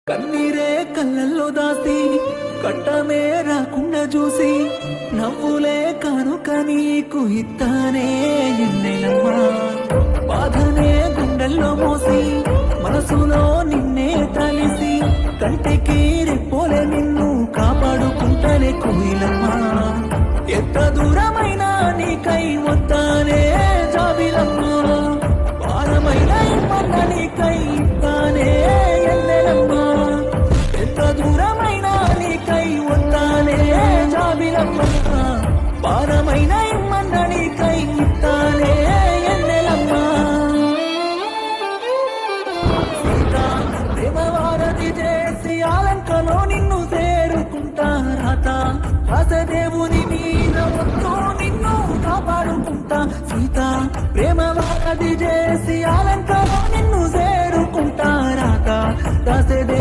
కన్నీరే కళ్ళల్లో దాసి కట్టమే రాకుండా చూసి నవ్వులే కానుక నీకు ఇస్తానే ఎన్నెలమ్మా బాధనే గుండెల్లో మోసి మనసులో నిన్నే తలిసి కంటికి రెప్పోలే నిన్ను కాపాడుకుంటలే కోయిలమ్మా ఎంత దూరమైనా నీకై వస్తానే జాబిలమ్మా భారమైన ఇమ్మన్న నీకై ఇస్తానే ఎన్నెలమ్మా ఎంత దూరమైన నీకై వస్తానే జాబిలమ్మా భారమైన ఇమ్మన్న నీకై ఇస్తానే ఎన్నెలమ్మా సీతా ప్రేమ వారధి చేసి ఆలంకలో నిన్ను చేరుకుంటా రాత వాసదేవుని మీద వస్తూ నిన్ను కాపాడుకుంటా సీతా ప్రేమ వారధి చేసి